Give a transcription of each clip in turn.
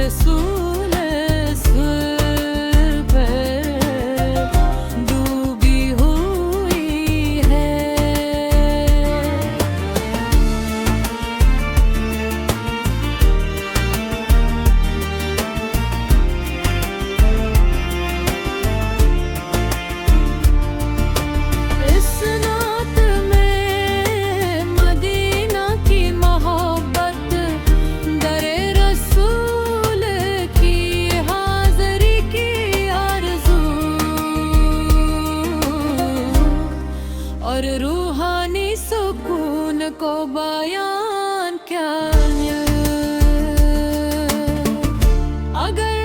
रसूल सुर पे डूबी हुई है। इस नात में मदीना की मोहब्बत, दरे रसूल की हाज़री की आरज़ू और रूहानी सुकून को बयान क्या अगर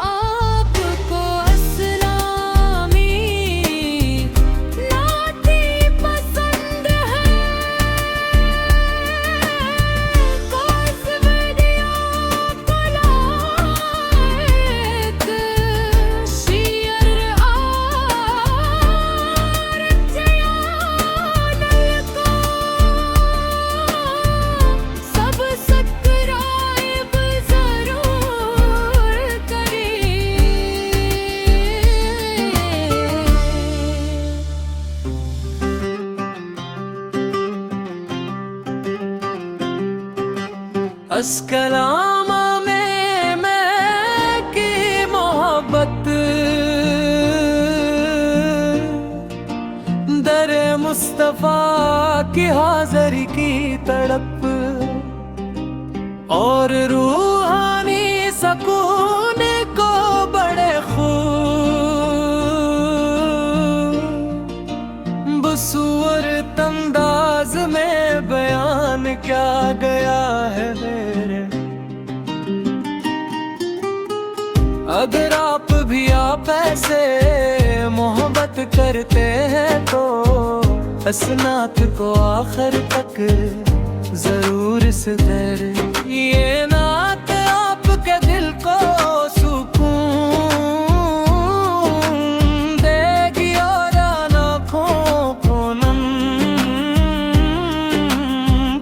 आपको अस्लामी नाती पसंद है, कोस वीडियो को लाइक शेयर और चैनल को सब्सक्राइब जरूर करें। अस्कलामा में मैं की मोहब्बत, दरे मुस्तफा की हाज़री की तड़प और रूहानी सकून को बड़े खूबसूरत अंदाज में बयान क्या गया है मेरे। अगर आप भी आप ऐसे मोहब्बत करते हैं तो असनात को आखिर तक जरूर सुधरे। ये नात आपके दिल को सुकून देगी और आँखों को नम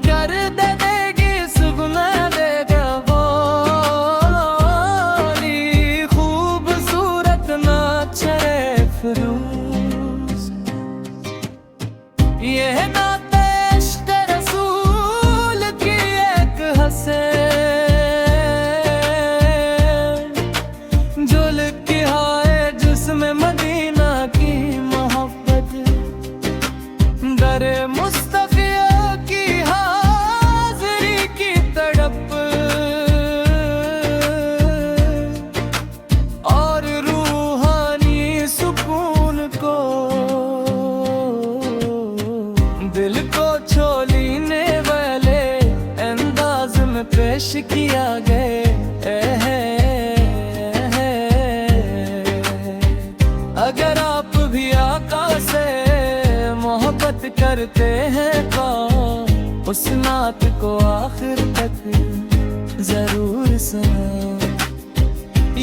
कर देगी, सुगना देगा बोली खूबसूरत नाचरे फिरूज। यह नात इश्क़ रसूल की एक हसीन जो लिखी है जिसमें मदीना की मोहब्बत, दरे मुस्तफ़ा की हाज़री की तड़प और रूहानी सुकून को दिल को छू लेने वाले अंदाज में पेश किया गए। अगर आप भी आका से मोहब्बत करते हैं तो उस नात को आखिर तक जरूर सुनो।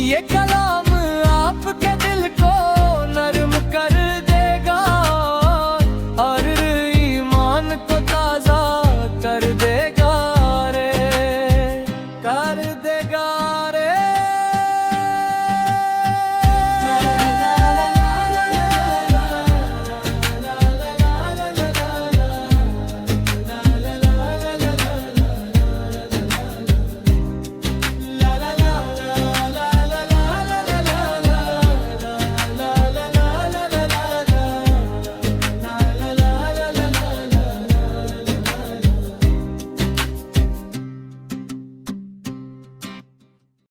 ये कलाम आपके दिल को नरम कर देगा और ईमान को ताज़ा कर देगा रे, कर देगा रे।